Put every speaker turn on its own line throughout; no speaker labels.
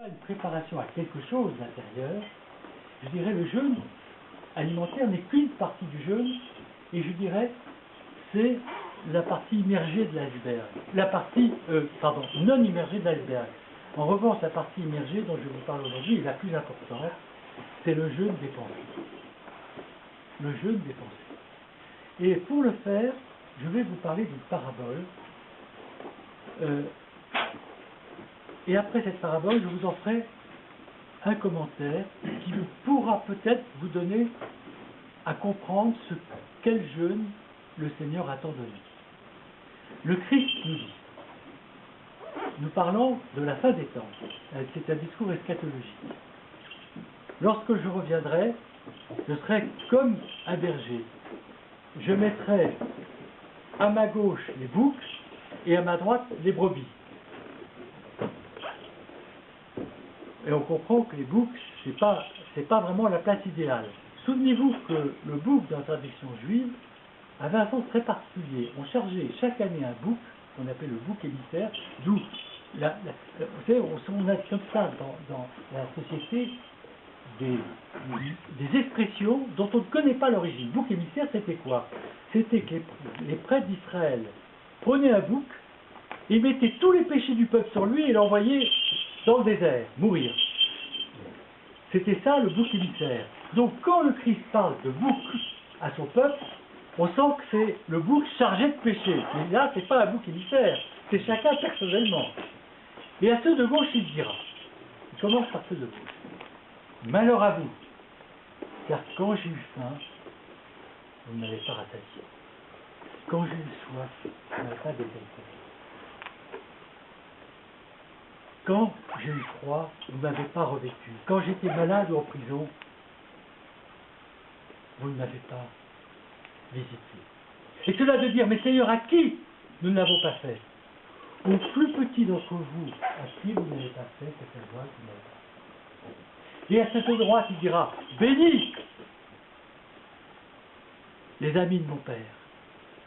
Une préparation à quelque chose d'intérieur, je dirais le jeûne alimentaire n'est qu'une partie du jeûne, et je dirais c'est la partie immergée de l'iceberg, la partie non immergée de l'iceberg. En revanche, la partie immergée dont je vous parle aujourd'hui est la plus importante, c'est le jeûne des pensées. Le jeûne des pensées. Et pour le faire, je vais vous parler d'une parabole. Et après cette parabole, je vous en ferai un commentaire qui pourra peut-être vous donner à comprendre quel jeûne le Seigneur attend de nous. Le Christ nous dit, nous parlons de la fin des temps, c'est un discours eschatologique. Lorsque je reviendrai, je serai comme un berger. Je mettrai à ma gauche les boucs et à ma droite les brebis. Et on comprend que les boucs, c'est pas vraiment la place idéale. Souvenez-vous que le bouc, dans la tradition juive, avait un sens très particulier. On chargeait chaque année un bouc, qu'on appelle le bouc émissaire, d'où, vous savez, on a comme ça dans la société des expressions dont on ne connaît pas l'origine. Bouc émissaire, c'était quoi? C'était que les prêtres d'Israël prenaient un bouc et mettaient tous les péchés du peuple sur lui et l'envoyaient dans le désert, mourir. C'était ça le bouc émissaire. Donc quand le Christ parle de bouc à son peuple, on sent que c'est le bouc chargé de péché. Mais là, c'est pas un bouc émissaire, c'est chacun personnellement. Et à ceux de gauche, il dira, il commence par ceux de gauche, malheur à vous, car quand j'ai eu faim, vous ne m'avez pas rassasié. Quand j'ai eu soif, vous ne m'avez pas désaltéré. Quand j'ai eu froid, vous ne m'avez pas revêtu. Quand j'étais malade ou en prison, vous ne m'avez pas visité. Et cela de dire, mais Seigneur, à qui nous n'avons pas fait? Au plus petit d'entre vous, à qui vous n'avez pas fait cette loi que vous n'avez pas fait. Et à cette droite, il dira, bénis les amis de mon Père,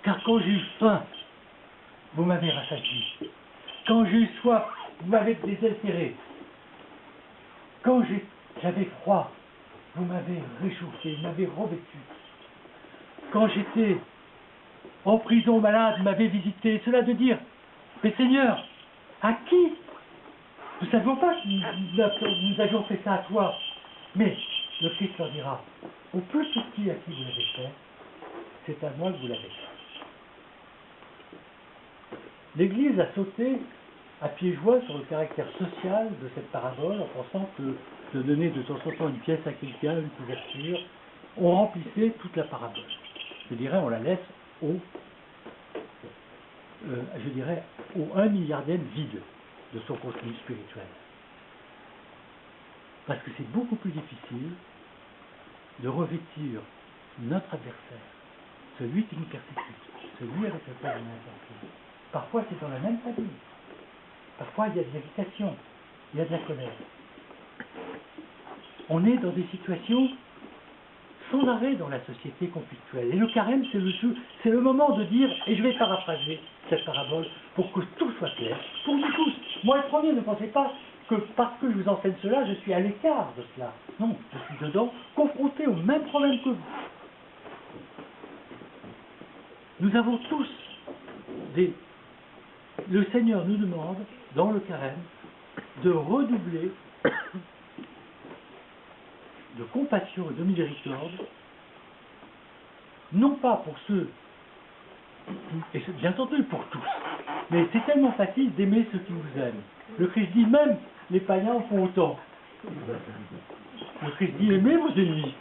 car quand j'ai eu faim, vous m'avez rassasié. Quand j'ai eu soif, vous m'avez désaltéré. Quand j'avais froid, vous m'avez réchauffé, vous m'avez revêtu. Quand j'étais en prison malade, vous m'avez visité. Cela de dire, mais Seigneur, à qui? Nous ne savions pas que nous avions fait ça à toi. Mais le Christ leur dira, au plus petit à qui vous l'avez fait, c'est à moi que vous l'avez fait. L'Église a sauté à pieds joints sur le caractère social de cette parabole en pensant que de donner de temps en temps une pièce à quelqu'un, une couverture, on remplissait toute la parabole. Je dirais, on la laisse au 1 milliardième vide de son contenu spirituel. Parce que c'est beaucoup plus difficile de revêtir notre adversaire, celui qui nous persécute, celui avec lequel on a un conflit. Parfois c'est dans la même famille. Parfois, il y a de l'irritation, il y a de la colère. On est dans des situations sans arrêt dans la société conflictuelle. Et le carême, c'est le moment de dire, et je vais paraphraser cette parabole pour que tout soit clair, pour nous tous. Moi, le premier, ne pensez pas que parce que je vous enseigne cela, je suis à l'écart de cela. Non, je suis dedans, confronté au même problème que vous. Nous avons tous Le Seigneur nous demande, dans le carême, de redoubler de compassion et de miséricorde, non pas pour ceux, et c'est bien entendu pour tous, mais c'est tellement facile d'aimer ceux qui vous aiment. Le Christ dit, même les païens en font autant. Le Christ dit, aimez vos ennemis.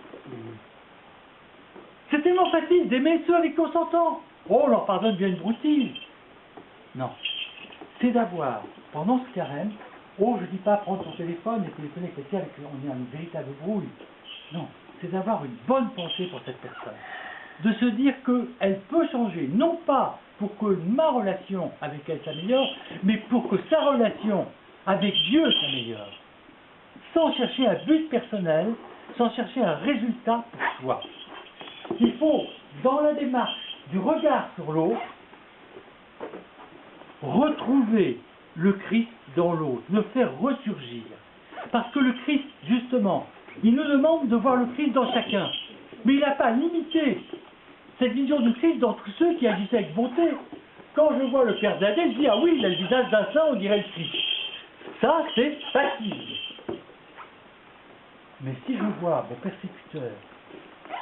C'est tellement facile d'aimer ceux avec qui on s'entend. Oh, on leur pardonne bien une broutille. Non. C'est d'avoir, pendant ce carême, je ne dis pas prendre son téléphone et téléphoner à quelqu'un avec qui on est une véritable brouille. Non, c'est d'avoir une bonne pensée pour cette personne. De se dire qu'elle peut changer, non pas pour que ma relation avec elle s'améliore, mais pour que sa relation avec Dieu s'améliore. Sans chercher un but personnel, sans chercher un résultat pour soi. Il faut, dans la démarche du regard sur l'autre, retrouver le Christ dans l'autre, le faire ressurgir. Parce que le Christ, justement, il nous demande de voir le Christ dans chacun. Mais il n'a pas limité cette vision du Christ dans tous ceux qui agissaient avec bonté. Quand je vois le père Zadel, je dis, ah oui, il a le visage d'un saint, on dirait le Christ. Ça, c'est facile. Mais si je vois mon persécuteur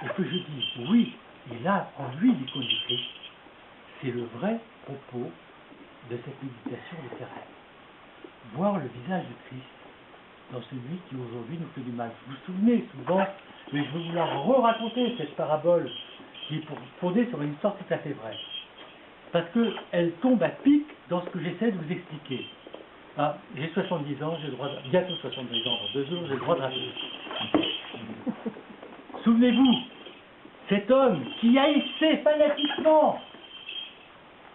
et que je dis, oui, il a en lui l'icône du Christ, c'est le vrai propos de cette méditation littéraire. Voir le visage du Christ dans celui qui aujourd'hui nous fait du mal. Vous vous souvenez souvent, mais je vais vous la re-raconter, cette parabole, qui est fondée sur une histoire tout à fait vraie. Parce qu'elle tombe à pic dans ce que j'essaie de vous expliquer. Ah, j'ai 70 ans, j'ai le droit bientôt 70 ans, dans 2 jours, j'ai le droit de raconter. Souvenez-vous, cet homme qui haïssait fanatiquement,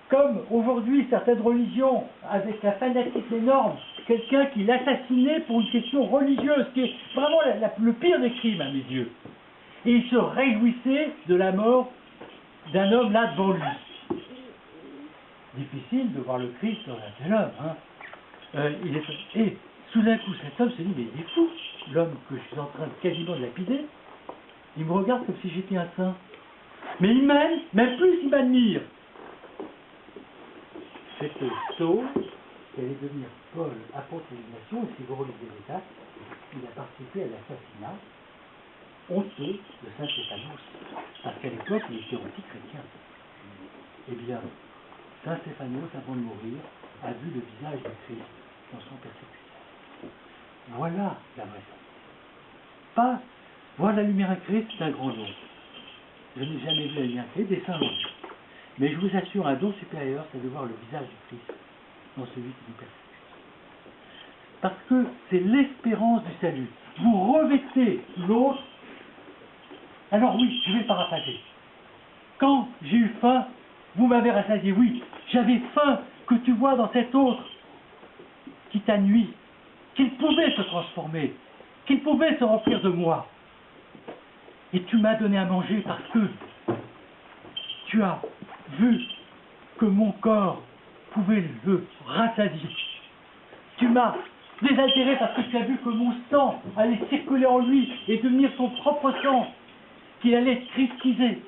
comme aujourd'hui certaines religions, avec un fanatisme énorme, quelqu'un qui l'assassinait pour une question religieuse, qui est vraiment le pire des crimes à mes yeux. Et il se réjouissait de la mort d'un homme là devant lui. Difficile de voir le Christ dans un tel homme. Hein. Et tout d'un coup, cet homme se dit, mais il est fou, l'homme que je suis en train de quasiment de lapider, il me regarde comme si j'étais un saint. Mais il m'aime, même plus il m'admire. Cette Saul, qui allait devenir Paul, apôtre de la nation, et si vous relisez les actes, il a participé à l'assassinat honteux de Saint Stéphanos, parce qu'à l'époque, il était anti-chrétien. Eh bien, Saint Stéphanos, avant de mourir, a vu le visage du Christ dans son persécuteur. Voilà la vraie sainteté. Pas, voir la lumière à Christ, c'est un grand don. Je n'ai jamais vu la lumière à Christ, des saints l'ont vu. Mais je vous assure, un don supérieur, c'est de voir le visage du Christ dans celui qui nous persécute. Parce que c'est l'espérance du salut. Vous revêtez l'autre. Alors oui, je vais le paraphraser. Quand j'ai eu faim, vous m'avez rassasié. Oui, j'avais faim que tu vois dans cet autre qui t'a nui, qu'il pouvait se transformer, qu'il pouvait se remplir de moi. Et tu m'as donné à manger parce que tu as vu que mon corps pouvait le rassasier. Tu m'as désaltéré parce que tu as vu que mon sang allait circuler en lui et devenir son propre sang, qu'il allait christiser.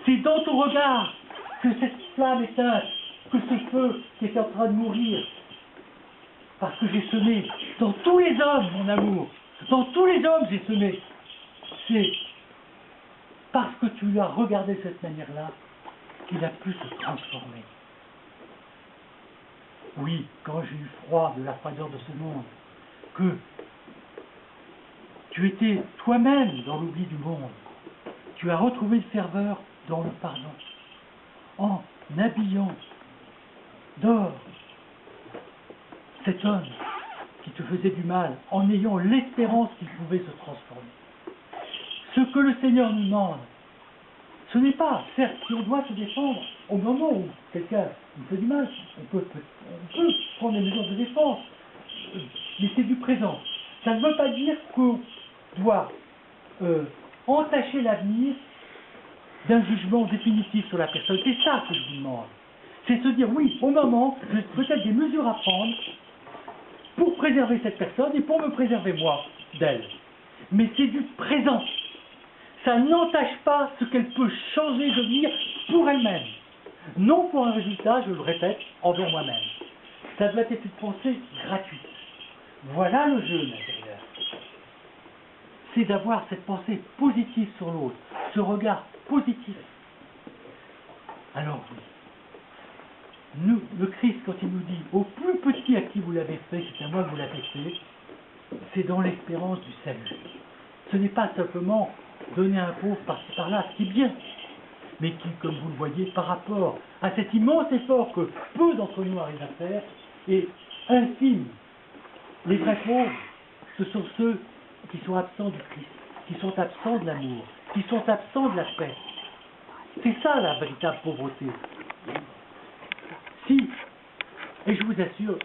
C'est dans ton regard que cette flamme éteinte, que ce feu qui était en train de mourir, parce que j'ai semé dans tous les hommes, mon amour, dans tous les hommes j'ai semé. C'est parce que tu as regardé de cette manière-là qu'il a pu se transformer. Oui, quand j'ai eu froid de la froideur de ce monde, que tu étais toi-même dans l'oubli du monde, tu as retrouvé une ferveur dans le pardon, en habillant d'or cet homme qui te faisait du mal, en ayant l'espérance qu'il pouvait se transformer. Ce que le Seigneur nous demande, ce n'est pas, certes, si on doit se défendre au moment où quelqu'un nous fait du mal, on peut prendre des mesures de défense, mais c'est du présent. Ça ne veut pas dire qu'on doit entacher l'avenir d'un jugement définitif sur la personne. C'est ça que je vous demande. C'est se dire, oui, au moment, j'ai peut-être des mesures à prendre pour préserver cette personne et pour me préserver moi d'elle. Mais c'est du présent. Ça n'entache pas ce qu'elle peut changer, devenir pour elle-même. Non pour un résultat, je le répète, envers moi-même. Ça doit être une pensée gratuite. Voilà le jeu intérieur. C'est d'avoir cette pensée positive sur l'autre, ce regard positif. Alors oui, nous, le Christ, quand il nous dit « au plus petit à qui vous l'avez fait, c'est à moi que vous l'avez fait », c'est dans l'espérance du salut. Ce n'est pas simplement donner un pauvre par-ci par-là, ce qui est bien, mais qui, comme vous le voyez, par rapport à cet immense effort que peu d'entre nous arrivent à faire, est infime. Les vrais pauvres, ce sont ceux qui sont absents du Christ, qui sont absents de l'amour, qui sont absents de la paix. C'est ça la véritable pauvreté. Si, et je vous assure,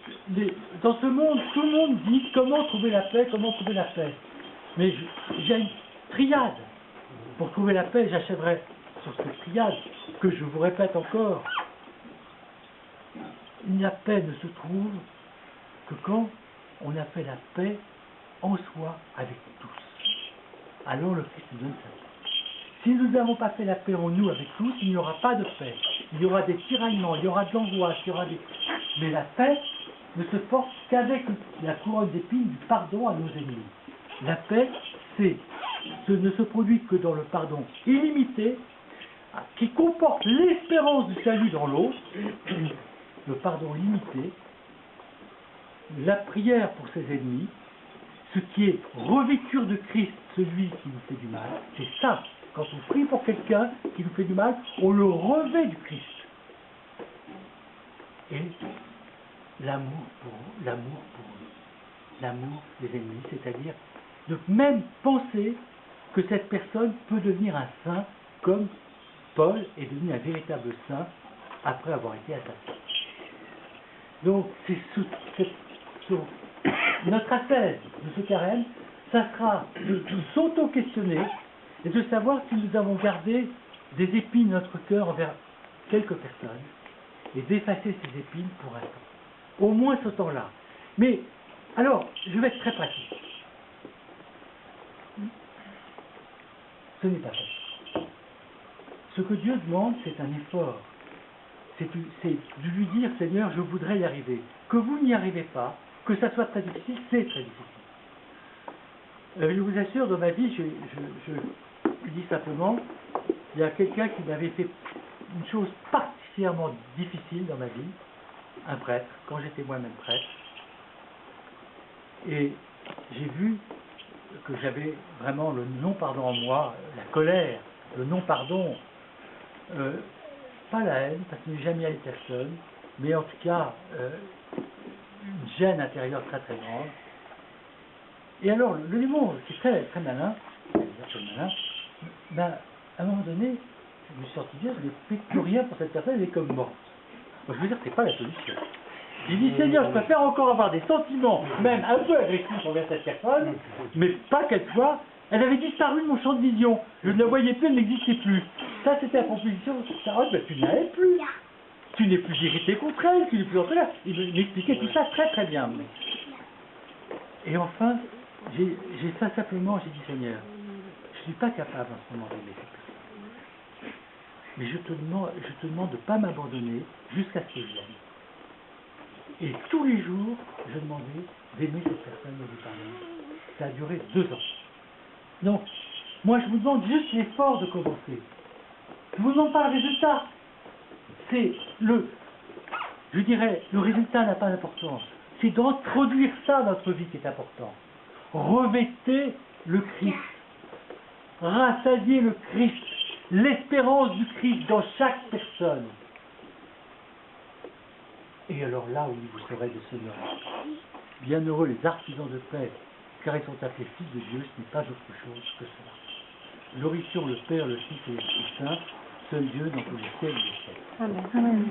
dans ce monde, tout le monde dit comment trouver la paix, comment trouver la paix. Mais j'ai une triade. Pour trouver la paix, j'achèverai sur cette triade que je vous répète encore. La paix ne se trouve que quand on a fait la paix en soi avec tous. Alors le Christ nous donne sa paix. Si nous n'avons pas fait la paix en nous avec tous, il n'y aura pas de paix. Il y aura des tiraillements, il y aura de l'angoisse, il y aura des... Mais la paix ne se porte qu'avec la couronne d'épines du pardon à nos ennemis. La paix, ne se produit que dans le pardon illimité, qui comporte l'espérance du salut dans l'autre, le pardon limité, la prière pour ses ennemis, ce qui est revêture de Christ, celui qui nous fait du mal. C'est ça. Quand on prie pour quelqu'un qui nous fait du mal, on le revêt du Christ. Et l'amour pour eux, l'amour des ennemis, c'est-à-dire de même penser que cette personne peut devenir un saint, comme Paul est devenu un véritable saint après avoir été assassiné. Donc, notre ascèse de ce carême, ça sera de s'auto-questionner et de savoir si nous avons gardé des épines dans notre cœur envers quelques personnes et d'effacer ces épines pour un temps. Au moins ce temps-là. Mais, alors, je vais être très pratique. Ce n'est pas facile. Ce que Dieu demande, c'est un effort. C'est de lui dire, Seigneur, je voudrais y arriver. Que vous n'y arrivez pas, que ça soit très difficile, c'est très difficile. Je vous assure, dans ma vie, je dis simplement, il y a quelqu'un qui m'avait fait une chose particulièrement difficile dans ma vie, un prêtre, quand j'étais moi-même prêtre. Et j'ai vu que j'avais vraiment le non-pardon en moi, la colère, le non-pardon, pas la haine, parce que je n'ai jamais haï personne, mais en tout cas, une gêne intérieure très très grande. Et alors, le démon, qui est très, très malin, ben, à un moment donné, je me suis sorti dire, je ne fais plus rien pour cette personne, elle est comme morte. Moi, je veux dire, c'est pas la solution. J'ai dit, Seigneur, je préfère encore avoir des sentiments, même un peu agressifs envers cette personne, mais pas qu'elle soit. Elle avait disparu de mon champ de vision. Je ne la voyais plus, elle n'existait plus. Ça, c'était la proposition. Ben, tu n'avais plus. Tu n'es plus irrité contre elle, tu n'es plus en colère. Il m'expliquait tout ça très très bien. Et enfin, j'ai ça simplement, j'ai dit, Seigneur, je ne suis pas capable en ce moment d'aimer cette personne. Mais je te demande de ne pas m'abandonner jusqu'à ce que je l'aime. Et tous les jours, je demandais d'aimer cette personne et de lui parler. Ça a duré 2 ans. Donc, moi je vous demande juste l'effort de commencer. Je ne vous demande pas le résultat. C'est je dirais, le résultat n'a pas d'importance. C'est d'introduire ça dans notre vie qui est important. Revêtez le Christ. Rassasiez le Christ. L'espérance du Christ dans chaque personne. Et alors là, oui, vous serez des seigneurs. Bienheureux les artisans de paix, car ils sont appelés fils de Dieu, ce n'est pas autre chose que cela. Glorifions le Père, le Fils et l'Esprit Saint, seul Dieu dans tous les ciels et les cieux.
Amen. Amen.